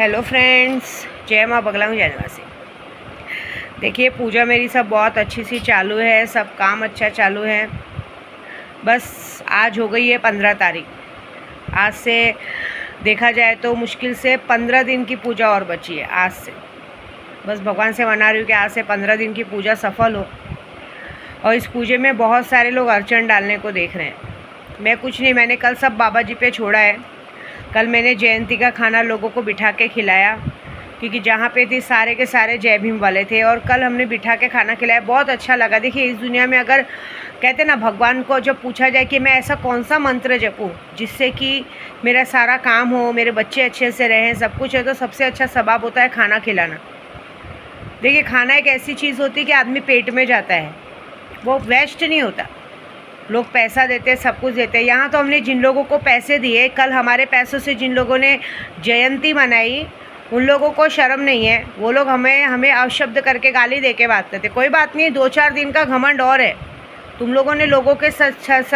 Hello friends, जय माँ बगला हूँ जयनिवासी। देखिए, पूजा मेरी सब बहुत अच्छी सी चालू है, सब काम अच्छा चालू है। बस आज हो गई है 15 तारीख। आज से देखा जाए तो मुश्किल से 15 दिन की पूजा और बची है आज से। बस भगवान से मना रही हूँ कि आज से 15 दिन की पूजा सफल हो। और इस पूजे में बहुत सारे लोग अर्चन डालने को देख रहे हैं। मैं कुछ नहीं, मैंने कल सब बाबा जी पे छोड़ा है। कल मैंने जयंती का खाना लोगों को बिठा के खिलाया, क्योंकि जहाँ पे थी सारे के सारे जय भीम वाले थे। और कल हमने बिठा के खाना खिलाया, बहुत अच्छा लगा। देखिए, इस दुनिया में अगर कहते ना, भगवान को जब पूछा जाए कि मैं ऐसा कौन सा मंत्र जपूँ जिससे कि मेरा सारा काम हो, मेरे बच्चे अच्छे से रहें, सब कुछ है, तो सबसे अच्छा सबब होता है खाना खिलाना। देखिए, खाना एक ऐसी चीज़ होती है कि आदमी पेट में जाता है, वो वेस्ट नहीं होता। लोग पैसा देते हैं, सब कुछ देते हैं। यहाँ तो हमने जिन लोगों को पैसे दिए, कल हमारे पैसों से जिन लोगों ने जयंती मनाई, उन लोगों को शर्म नहीं है। वो लोग हमें अपशब्द करके गाली दे के बात करते। कोई बात नहीं, 2-4 दिन का घमंड और है। तुम लोगों ने लोगों के सर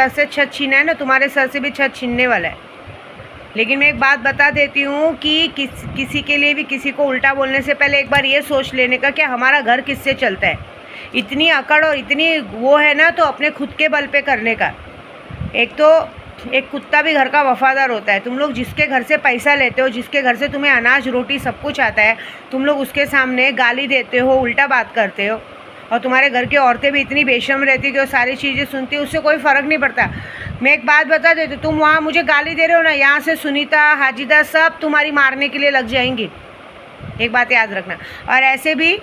से छत छीना है ना, तुम्हारे सर से भी छत छीनने वाला है। लेकिन मैं एक बात बता देती हूँ कि किसी के लिए भी किसी को उल्टा बोलने से पहले एक बार ये सोच लेने का कि हमारा घर किससे चलता है। इतनी अकड़ और इतनी वो है ना, तो अपने खुद के बल पे करने का। एक तो एक कुत्ता भी घर का वफादार होता है। तुम लोग जिसके घर से पैसा लेते हो, जिसके घर से तुम्हें अनाज रोटी सब कुछ आता है, तुम लोग उसके सामने गाली देते हो, उल्टा बात करते हो। और तुम्हारे घर की औरतें भी इतनी बेशर्म रहती कि वो सारी चीज़ें सुनती, उससे कोई फ़र्क नहीं पड़ता। मैं एक बात बता देती हूँ, तुम वहाँ मुझे गाली दे रहे हो ना, यहाँ से सुनीता, हाजिदा सब तुम्हारी मारने के लिए लग जाएंगी। एक बात याद रखना। और ऐसे भी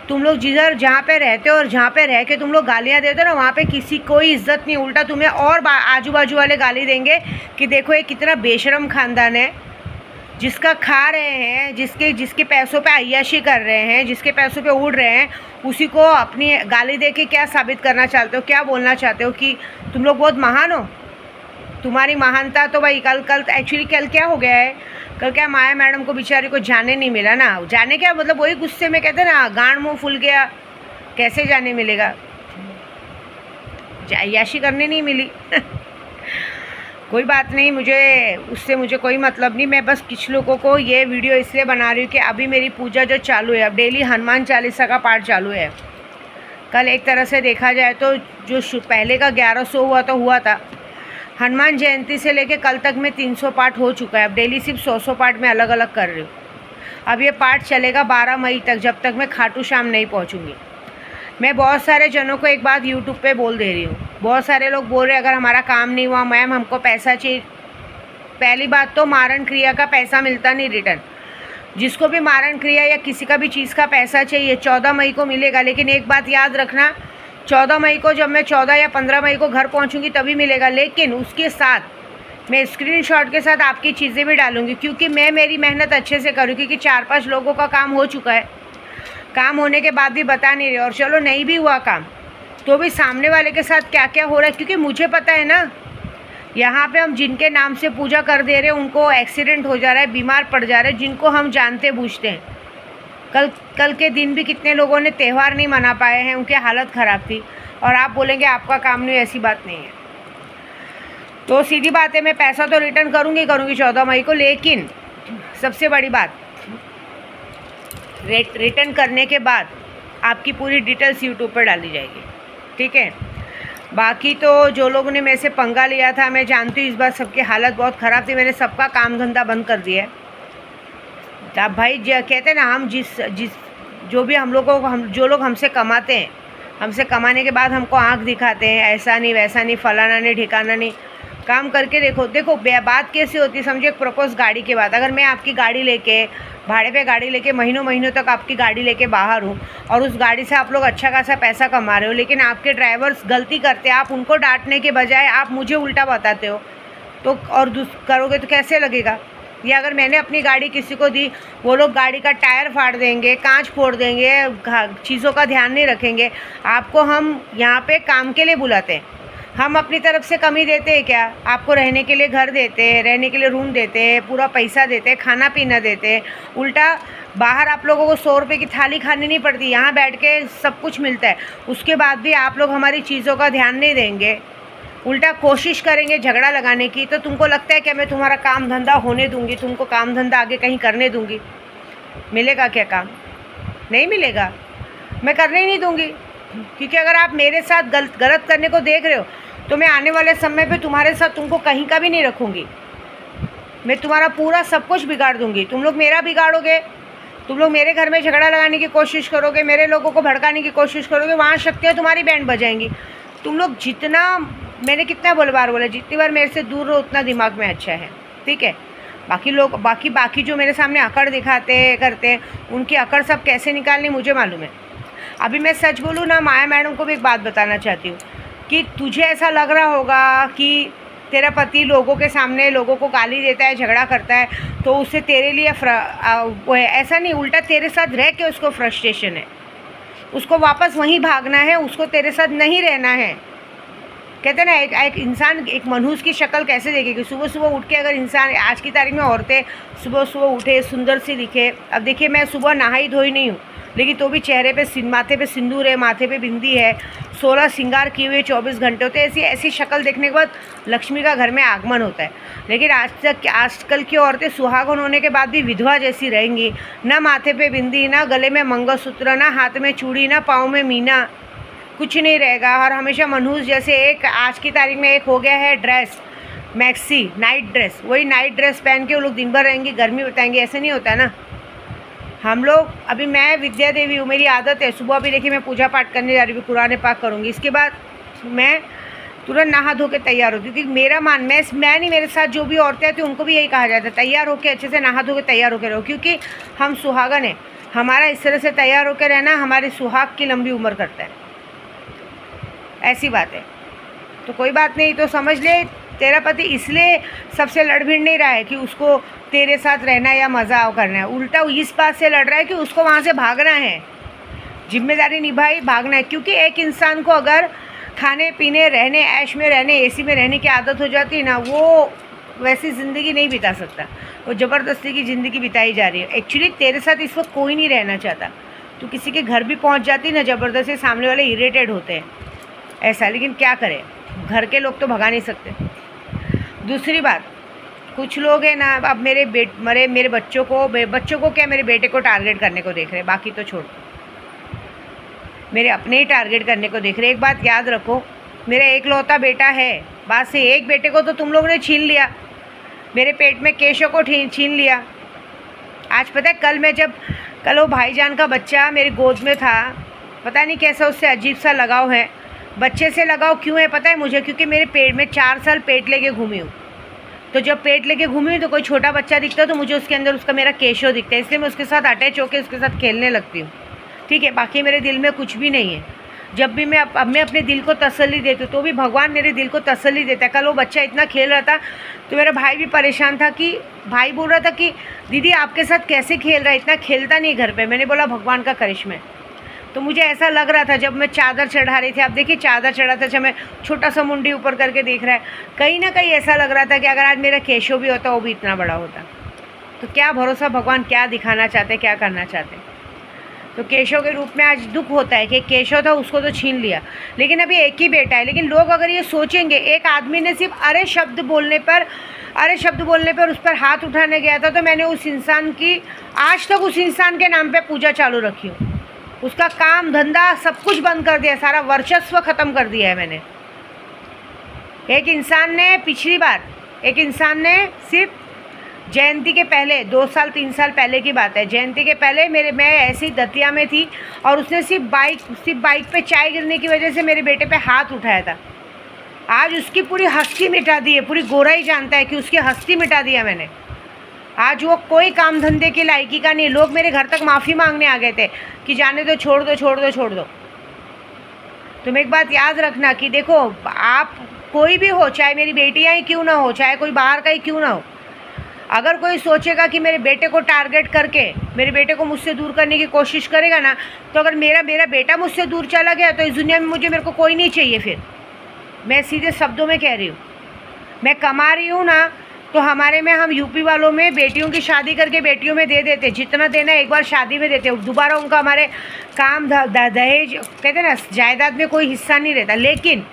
तुम लोग जिधर जहाँ पे रहते हो और जहाँ पे रह के तुम लोग गालियाँ देते हो ना, वहाँ पे किसी कोई इज्जत नहीं। उल्टा तुम्हें और आजू बाजू वाले गाली देंगे कि देखो ये कितना बेशरम खानदान है, जिसका खा रहे हैं, जिसके पैसों पे अय्याशी कर रहे हैं, जिसके पैसों पे उड़ रहे हैं, उसी को अपनी गाली दे के क्या साबित करना चाहते हो, क्या बोलना चाहते हो कि तुम लोग बहुत महान हो। तुम्हारी महानता तो भाई कल एक्चुअली कल क्या हो गया है, कल क्या माया मैडम को बेचारी को जाने नहीं मिला ना। जाने क्या मतलब, वही गुस्से में कहते हैं ना, गांड मुंह फूल गया, कैसे जाने मिलेगा, अय्याशी करने नहीं मिली। कोई बात नहीं, मुझे कोई मतलब नहीं। मैं बस कुछ लोगों को ये वीडियो इसलिए बना रही हूँ कि अभी मेरी पूजा जो चालू है, अब डेली हनुमान चालीसा का पाठ चालू है। कल एक तरह से देखा जाए तो जो पहले का 1100 हुआ था, हनुमान जयंती से लेके कल तक में 300 पाठ हो चुका है। अब डेली सिर्फ 100 पाठ में अलग अलग कर रही हूँ। अब ये पाठ चलेगा 12 मई तक, जब तक मैं खाटू श्याम नहीं पहुँचूँगी। मैं बहुत सारे जनों को एक बात यूट्यूब पे बोल दे रही हूँ। बहुत सारे लोग बोल रहे हैं अगर हमारा काम नहीं हुआ मैम हमको पैसा चाहिए। पहली बात तो मारण क्रिया का पैसा मिलता नहीं रिटर्न। जिसको भी मारण क्रिया या किसी का भी चीज़ का पैसा चाहिए 14 मई को मिलेगा। लेकिन एक बात याद रखना, 14 मई को जब मैं 14 या 15 मई को घर पहुंचूंगी तभी मिलेगा। लेकिन उसके साथ मैं स्क्रीनशॉट के साथ आपकी चीज़ें भी डालूंगी, क्योंकि मैं मेरी मेहनत अच्छे से करूँ। क्योंकि 4-5 लोगों का काम हो चुका है, काम होने के बाद भी बता नहीं रहे। और चलो नहीं भी हुआ काम तो भी सामने वाले के साथ क्या क्या हो रहा है, क्योंकि मुझे पता है ना, यहाँ पे हम जिनके नाम से पूजा कर दे रहे हैं उनको एक्सीडेंट हो जा रहा है, बीमार पड़ जा रहे हैं, जिनको हम जानते बूझते हैं। कल के दिन भी कितने लोगों ने त्यौहार नहीं मना पाए हैं, उनकी हालत ख़राब थी। और आप बोलेंगे आपका काम नहीं, ऐसी बात नहीं है। तो सीधी बात है, मैं पैसा तो रिटर्न करूँगी 14 मई को। लेकिन सबसे बड़ी बात, रिटर्न करने के बाद आपकी पूरी डिटेल्स यूट्यूब पर डाली जाएगी, ठीक है। बाकी तो जो लोगों ने मेरे से पंगा लिया था, मैं जानती हूँ इस बार सबकी हालत बहुत ख़राब थी। मैंने सबका काम धंधा बंद कर दिया है। अब भाई कहते हैं ना, हम जो लोग हमसे कमाते हैं, हमसे कमाने के बाद हमको आँख दिखाते हैं, ऐसा नहीं वैसा नहीं, फलाना नहीं ठिकाना नहीं। काम करके देखो बात कैसी होती है, समझो एक प्रपोज गाड़ी की बात। अगर मैं आपकी गाड़ी लेके भाड़े पे गाड़ी लेके महीनों तक आपकी गाड़ी लेके बाहर हूँ और उस गाड़ी से आप लोग अच्छा खासा पैसा कमा रहे हो, लेकिन आपके ड्राइवर्स गलती करते हैं, आप उनको डांटने के बजाय आप मुझे उल्टा बताते हो, तो और करोगे तो कैसे लगेगा। या अगर मैंने अपनी गाड़ी किसी को दी, वो लोग गाड़ी का टायर फाड़ देंगे, कांच फोड़ देंगे, चीज़ों का ध्यान नहीं रखेंगे। आपको हम यहाँ पे काम के लिए बुलाते हैं, हम अपनी तरफ से कमी देते हैं क्या? आपको रहने के लिए घर देते हैं, रहने के लिए रूम देते हैं, पूरा पैसा देते हैं, खाना पीना देते हैं। उल्टा बाहर आप लोगों को 100 रुपये की थाली खानी नहीं पड़ती, यहाँ बैठ के सब कुछ मिलता है। उसके बाद भी आप लोग हमारी चीज़ों का ध्यान नहीं देंगे। उल्टा कोशिश करेंगे झगड़ा लगाने की, तो तुमको लगता है कि मैं तुम्हारा काम धंधा होने दूंगी, तुमको काम धंधा आगे कहीं करने दूंगी? मिलेगा क्या काम? नहीं मिलेगा, मैं करने ही नहीं दूंगी। क्योंकि अगर आप मेरे साथ गलत करने को देख रहे हो तो मैं आने वाले समय पे तुम्हारे साथ तुमको कहीं का भी नहीं रखूँगी। मैं तुम्हारा पूरा सब कुछ बिगाड़ दूंगी। तुम लोग मेरा बिगाड़ोगे, तुम लोग मेरे घर में झगड़ा लगाने की कोशिश करोगे, मेरे लोगों को भड़काने की कोशिश करोगे, वहाँ शक्तियाँ तुम्हारी बैंड बजाएंगी। तुम लोग जितना, मैंने कितना बार बोला, जितनी बार मेरे से दूर रहो उतना दिमाग में अच्छा है, ठीक है? बाकी लोग बाकी जो मेरे सामने अकड़ दिखाते करते हैं, उनकी अकड़ सब कैसे निकालनी मुझे मालूम है। अभी मैं सच बोलूँ ना, माया मैडम को भी एक बात बताना चाहती हूँ कि तुझे ऐसा लग रहा होगा कि तेरा पति लोगों के सामने लोगों को गाली देता है, झगड़ा करता है, तो उससे तेरे लिए वो है। ऐसा नहीं, उल्टा तेरे साथ रह के उसको फ्रस्ट्रेशन है, उसको वापस वहीं भागना है, उसको तेरे साथ नहीं रहना है। कहते हैं ना, एक इंसान एक मनुष्य की शक्ल कैसे देखेगी? सुबह सुबह उठ के अगर इंसान, आज की तारीख में औरतें सुबह सुबह उठे सुंदर सी दिखे। अब देखिए, मैं सुबह नहाई धोई नहीं हूँ, लेकिन तो भी चेहरे पे माथे पे सिंदूर है, माथे पे बिंदी है, 16 श्रृंगार किए हुए 24 घंटे होते हैं। ऐसी शक्ल देखने के बाद लक्ष्मी का घर में आगमन होता है। लेकिन आजकल की औरतें सुहागन होने के बाद भी विधवा जैसी रहेंगी, ना माथे पे बिंदी, ना गले में मंगलसूत्र, ना हाथ में चूड़ी, ना पाँव में मीना, कुछ नहीं रहेगा। और हमेशा मनहूस जैसे, एक आज की तारीख में एक हो गया है ड्रेस, मैक्सी नाइट ड्रेस, वही नाइट ड्रेस पहन के वो लोग दिन भर रहेंगी, गर्मी बताएंगे। ऐसे नहीं होता ना। हम लोग, अभी मैं विद्या देवी हूँ, मेरी आदत है सुबह भी देखिए मैं पूजा पाठ करने जा रही हूँ, कुरान पाक करूँगी, इसके बाद मैं तुरंत नहा धो के तैयार होती हूँ। क्योंकि मेरा मैं नहीं, मेरे साथ जो भी औरतें आती हैं उनको भी यही कहा जाता है, तैयार होकर अच्छे से नहा धो के तैयार होकर रहो। क्योंकि हम सुहागन हैं, हमारा इस तरह से तैयार होकर रहना हमारे सुहाग की लंबी उम्र करता है, ऐसी बात है। तो कोई बात नहीं, तो समझ ले तेरा पति इसलिए सबसे लड़ भिड़ नहीं रहा है कि उसको तेरे साथ रहना या मज़ा करना है, उल्टा इस बात से लड़ रहा है कि उसको वहाँ से भागना है, जिम्मेदारी निभाई, भागना है। क्योंकि एक इंसान को अगर खाने पीने, रहने, ऐश में रहने, एसी में रहने की आदत हो जाती है ना, वो वैसी ज़िंदगी नहीं बिता सकता, वो ज़बरदस्ती की ज़िंदगी बिताई जा रही है। एक्चुअली तेरे साथ इस वक्त कोई नहीं रहना चाहता, तो किसी के घर भी पहुँच जाती ना ज़बरदस्ती, सामने वाले इरिटेट होते हैं ऐसा। लेकिन क्या करें, घर के लोग तो भगा नहीं सकते। दूसरी बात, कुछ लोग हैं ना, अब मेरे बच्चों को क्या, मेरे बेटे को टारगेट करने को देख रहे हैं, बाकी तो छोड़, मेरे अपने ही टारगेट करने को देख रहे हैं। एक बात याद रखो, मेरा एकलौता बेटा है, बात से एक बेटे को तो तुम लोगों ने छीन लिया, मेरे पेट में केशव को छीन लिया। आज पता है, कल वो भाईजान का बच्चा मेरी गोद में था, पता नहीं कैसा उससे अजीब सा लगाव है। बच्चे से लगाव क्यों है पता है मुझे? क्योंकि मेरे पेट में 4 साल पेट लेके घूमी हूँ, तो जब पेट लेके घूमी हूँ तो कोई छोटा बच्चा दिखता है तो मुझे उसके अंदर उसका मेरा केशव दिखता है, इसलिए मैं उसके साथ अटैच होकर उसके साथ खेलने लगती हूँ, ठीक है? बाकी मेरे दिल में कुछ भी नहीं है। जब भी मैं अपने दिल को तसल्ली देती हूँ तो भी भगवान मेरे दिल को तसल्ली देता है। कल वो बच्चा इतना खेल रहा था तो मेरा भाई भी परेशान था, कि भाई बोल रहा था कि दीदी आपके साथ कैसे खेल रहा है, इतना खेलता नहीं घर पे। मैंने बोला भगवान का करिश्मा है। तो मुझे ऐसा लग रहा था जब मैं चादर चढ़ा रही थी, आप देखिए चादर चढ़ाता था, मैं छोटा सा मुंडी ऊपर करके देख रहा है, कहीं ना कहीं ऐसा लग रहा था कि अगर आज मेरा केशव भी होता वो भी इतना बड़ा होता। तो क्या भरोसा भगवान क्या दिखाना चाहते, क्या करना चाहते। तो केशव के रूप में आज दुख होता है कि केशव था उसको तो छीन लिया, लेकिन अभी एक ही बेटा है। लेकिन लोग अगर ये सोचेंगे, एक आदमी ने सिर्फ अरे शब्द बोलने पर उस पर हाथ उठाने गया था, तो मैंने उस इंसान की आज तक उस इंसान के नाम पे पूजा चालू रखी हूँ, उसका काम धंधा सब कुछ बंद कर दिया, सारा वर्चस्व ख़त्म कर दिया है मैंने। एक इंसान ने सिर्फ जयंती के पहले 2 साल 3 साल पहले की बात है, जयंती के पहले मैं ऐसी दतिया में थी और उसने सिर्फ बाइक पे चाय गिरने की वजह से मेरे बेटे पे हाथ उठाया था। आज उसकी पूरी हस्ती मिटा दी है, पूरी गोराई जानता है कि उसकी हस्ती मिटा दिया मैंने। आज वो कोई काम धंधे की लायकी का नहीं। लोग मेरे घर तक माफ़ी मांगने आ गए थे कि जाने दो, छोड़ दो। तुम एक बात याद रखना कि देखो, आप कोई भी हो, चाहे मेरी बेटियाँ ही क्यों ना हो, चाहे कोई बाहर का ही क्यों ना हो, अगर कोई सोचेगा कि मेरे बेटे को टारगेट करके मेरे बेटे को मुझसे दूर करने की कोशिश करेगा ना, तो अगर मेरा बेटा मुझसे दूर चला गया तो इस दुनिया में मेरे को कोई नहीं चाहिए। फिर मैं सीधे शब्दों में कह रही हूँ, मैं कमा रही हूँ ना, तो हम यूपी वालों में बेटियों की शादी करके बेटियों में दे देते, जितना देना एक बार शादी में देते, दोबारा उनका हमारे काम दहेज कहते हैं ना, जायदाद में कोई हिस्सा नहीं रहता। लेकिन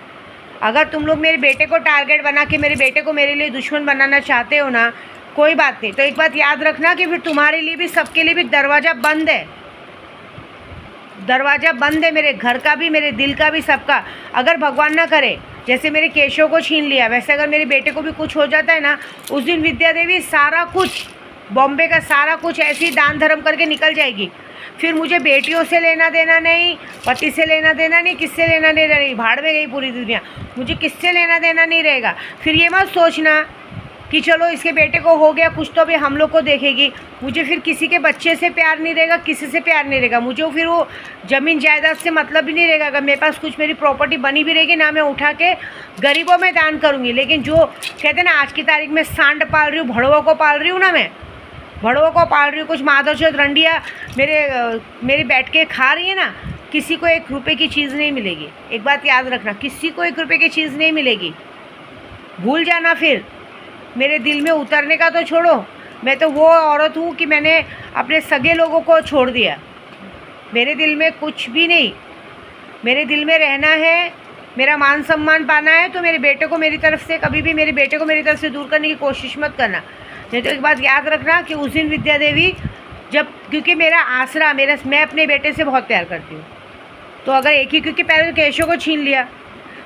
अगर तुम लोग मेरे बेटे को टारगेट बना के मेरे बेटे को मेरे लिए दुश्मन बनाना चाहते हो ना, कोई बात नहीं। तो एक बात याद रखना कि फिर तुम्हारे लिए भी, सबके लिए भी दरवाज़ा बंद है, दरवाज़ा बंद है, मेरे घर का भी, मेरे दिल का भी, सबका। अगर भगवान ना करे, जैसे मेरे केशव को छीन लिया, वैसे अगर मेरे बेटे को भी कुछ हो जाता है ना, उस दिन विद्या देवी सारा कुछ, बॉम्बे का सारा कुछ ऐसी दान धर्म करके निकल जाएगी। फिर मुझे बेटियों से लेना देना नहीं, पति से लेना देना नहीं, किससे लेना देना नहीं, भाड़ में गई पूरी दुनिया, मुझे किससे लेना देना नहीं रहेगा। फिर ये मत सोचना कि चलो इसके बेटे को हो गया कुछ तो भी हम लोग को देखेगी। मुझे फिर किसी के बच्चे से प्यार नहीं रहेगा, किसी से प्यार नहीं रहेगा। मुझे फिर वो ज़मीन जायदाद से मतलब भी नहीं रहेगा। अगर मेरे पास कुछ मेरी प्रॉपर्टी बनी भी रहेगी ना, मैं उठा के गरीबों में दान करूँगी। लेकिन जो कहते हैं ना, आज की तारीख में सांड पाल रही हूँ, भड़ों को पाल रही हूँ ना, मैं भड़ों को पाल रही हूँ, कुछ माधवचोद रंडिया मेरी बैठ के खा रही है ना, किसी को 1 रुपये की चीज़ नहीं मिलेगी। एक बात याद रखना, किसी को 1 रुपये की चीज़ नहीं मिलेगी, भूल जाना। फिर मेरे दिल में उतरने का तो छोड़ो, मैं तो वो औरत हूँ कि मैंने अपने सगे लोगों को छोड़ दिया। मेरे दिल में कुछ भी नहीं, मेरे दिल में रहना है, मेरा मान सम्मान पाना है, तो मेरे बेटे को मेरी तरफ से, कभी भी मेरे बेटे को मेरी तरफ से दूर करने की कोशिश मत करना। नहीं तो एक बात याद रखना कि उस दिन विद्या देवी जब, क्योंकि मेरा आसरा, मैं अपने बेटे से बहुत प्यार करती हूँ, तो अगर एक ही क्योंकि पहले केशव को छीन लिया,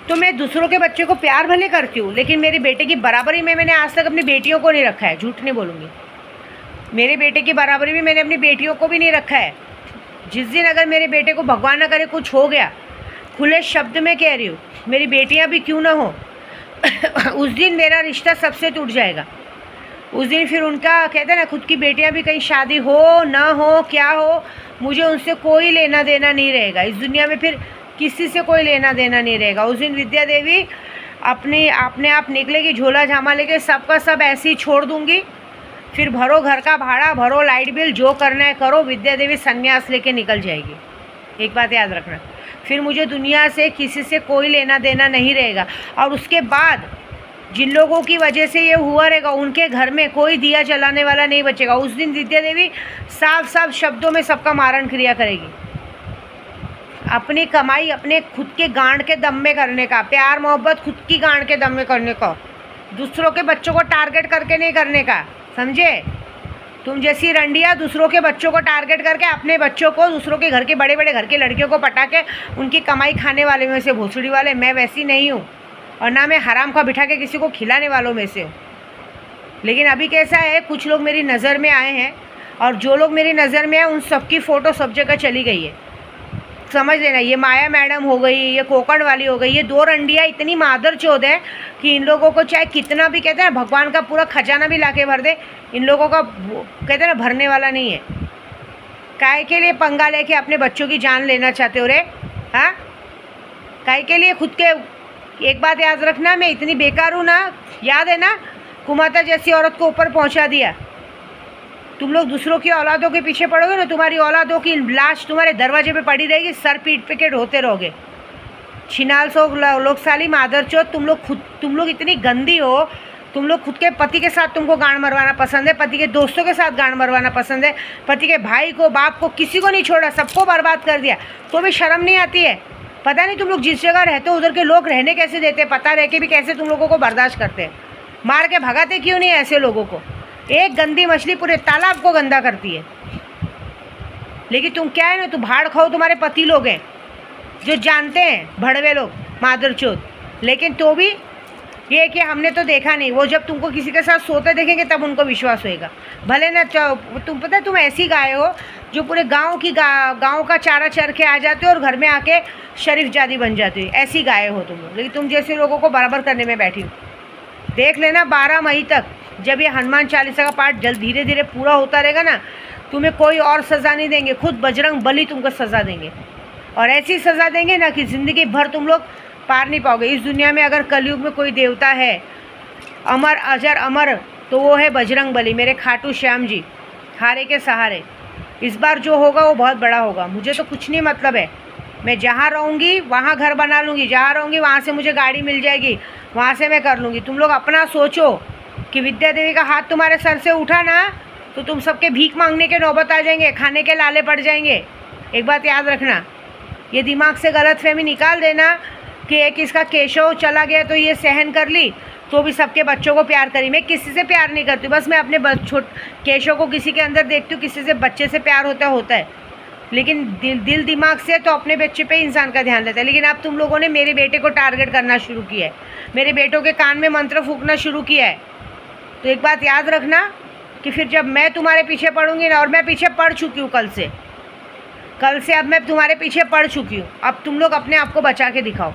तो मैं दूसरों के बच्चे को प्यार भले करती हूँ, लेकिन मेरे बेटे की बराबरी में मैंने आज तक अपनी बेटियों को नहीं रखा है। झूठ नहीं बोलूँगी, मेरे बेटे की बराबरी में मैंने अपनी बेटियों को भी नहीं रखा है। जिस दिन अगर मेरे बेटे को भगवान ना करे कुछ हो गया, खुले शब्द में कह रही हूँ, मेरी बेटियाँ भी क्यों ना हो उस दिन मेरा रिश्ता सबसे टूट जाएगा। उस दिन फिर उनका, कहते हैं ना, खुद की बेटियाँ भी कहीं शादी हो ना हो, क्या हो, मुझे उनसे कोई लेना देना नहीं रहेगा। इस दुनिया में फिर किसी से कोई लेना देना नहीं रहेगा। उस दिन विद्या देवी अपने आप निकलेगी, झोला झामा लेके, सबका सब ऐसे ही छोड़ दूंगी। फिर भरो घर का भाड़ा, भरो लाइट बिल, जो करना है करो। विद्या देवी संन्यास लेके निकल जाएगी। एक बात याद रखना, फिर मुझे दुनिया से, किसी से कोई लेना देना नहीं रहेगा। और उसके बाद जिन लोगों की वजह से ये हुआ रहेगा, उनके घर में कोई दिया जलाने वाला नहीं बचेगा। उस दिन विद्या देवी साफ साफ शब्दों में सबका मारण क्रिया करेगी। अपनी कमाई अपने खुद के गांड के दम में करने का, प्यार मोहब्बत खुद की गांड के दम में करने का, दूसरों के बच्चों को टारगेट करके नहीं करने का, समझे? तुम जैसी रंडिया दूसरों के बच्चों को टारगेट करके अपने बच्चों को, दूसरों के घर के बड़े बड़े घर के लड़कियों को पटा के उनकी कमाई खाने वाले में से, भोसड़ी वाले, मैं वैसी नहीं हूँ। और ना मैं हराम का बिठा के किसी को खिलाने वालों में से हूँ। लेकिन अभी कैसा है, कुछ लोग मेरी नज़र में आए हैं, और जो लोग मेरी नज़र में आए उन सबकी फ़ोटो सब जगह चली गई है। समझ लेना, ये माया मैडम हो गई, ये कोकण वाली हो गई, ये 2 रंडियाँ इतनी मादर चौध है कि इन लोगों को चाहे कितना भी, कहते हैं ना, भगवान का पूरा खजाना भी लाके भर दे, इन लोगों का, कहते हैं ना, भरने वाला नहीं है। काय के लिए पंगा लेके अपने बच्चों की जान लेना चाहते हो रे? हाँ, काय के लिए खुद के? एक बात याद रखना, मैं इतनी बेकार हूँ ना, याद है ना, कुमाता जैसी औरत को ऊपर पहुँचा दिया। तुम लोग दूसरों की औलादों के पीछे पड़ोगे ना, तुम्हारी औलादों की लाश तुम्हारे दरवाजे पे पड़ी रहेगी, सर पीट पे के ढोते रहोगे। छिनाल सो लोग साली मादरचोद, तुम लोग इतनी गंदी हो। तुम लोग खुद के पति के साथ तुमको गांड मरवाना पसंद है, पति के दोस्तों के साथ गांड मरवाना पसंद है, पति के भाई को, बाप को, किसी को नहीं छोड़ा, सबको बर्बाद कर दिया। तो भी शर्म नहीं आती है? पता नहीं तुम लोग जिस जगह रहते हो उधर के लोग रहने कैसे देते, पता रह के भी कैसे तुम लोगों को बर्दाश्त करते हैं। मार के भगाते क्यों नहीं ऐसे लोगों को? एक गंदी मछली पूरे तालाब को गंदा करती है। लेकिन तुम क्या है ना, तुम भाड़ खाओ, तुम्हारे पति लोग हैं जो जानते हैं, भड़वे लोग, मादरचोद। लेकिन तो भी ये कि हमने तो देखा नहीं, वो जब तुमको किसी के साथ सोते देखेंगे तब उनको विश्वास होएगा। भले ना तुम, पता है, तुम ऐसी गाय हो जो पूरे गांव का चारा चर के आ जाते हो और घर में आके शरीफ जादी बन जाती हो। ऐसी गाय हो तुम लोग। लेकिन तुम जैसे लोगों को बराबर करने में बैठी हो। देख लेना 12 मई तक, जब ये हनुमान चालीसा का पाठ जल्द धीरे धीरे पूरा होता रहेगा ना, तुम्हें कोई और सज़ा नहीं देंगे, खुद बजरंग बली तुमको सज़ा देंगे। और ऐसी सज़ा देंगे ना कि ज़िंदगी भर तुम लोग पार नहीं पाओगे। इस दुनिया में अगर कलयुग में कोई देवता है अमर अजर अमर, तो वो है बजरंग बली, मेरे खाटू श्याम जी, हारे के सहारे। इस बार जो होगा वो बहुत बड़ा होगा। मुझे तो कुछ नहीं मतलब है, मैं जहाँ रहूँगी वहाँ घर बना लूँगी, जहाँ रहूँगी वहाँ से मुझे गाड़ी मिल जाएगी, वहाँ से मैं कर लूँगी। तुम लोग अपना सोचो कि विद्या देवी का हाथ तुम्हारे सर से उठा ना, तो तुम सबके भीख मांगने के नौबत आ जाएंगे, खाने के लाले पड़ जाएंगे। एक बात याद रखना, ये दिमाग से गलतफहमी निकाल देना कि एक इसका केशव चला गया तो ये सहन कर ली, तो भी सबके बच्चों को प्यार करी। मैं किसी से प्यार नहीं करती, बस मैं अपने केशव को किसी के अंदर देखती हूँ, किसी से बच्चे से प्यार होता है, लेकिन दिल दिमाग से तो अपने बच्चे पे इंसान का ध्यान रहता है। लेकिन अब तुम लोगों ने मेरे बेटे को टारगेट करना शुरू किया है, मेरे बेटों के कान में मंत्र फूकना शुरू किया है। तो एक बात याद रखना कि फिर जब मैं तुम्हारे पीछे पड़ूंगी ना, और मैं पीछे पड़ चुकी हूँ कल से अब मैं तुम्हारे पीछे पड़ चुकी हूँ। अब तुम लोग अपने आप को बचा के दिखाओ।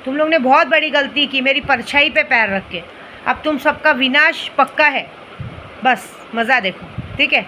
तुम लोग ने बहुत बड़ी गलती की मेरी परछाई पे पैर रख के। अब तुम सबका विनाश पक्का है, बस मज़ा देखो, ठीक है।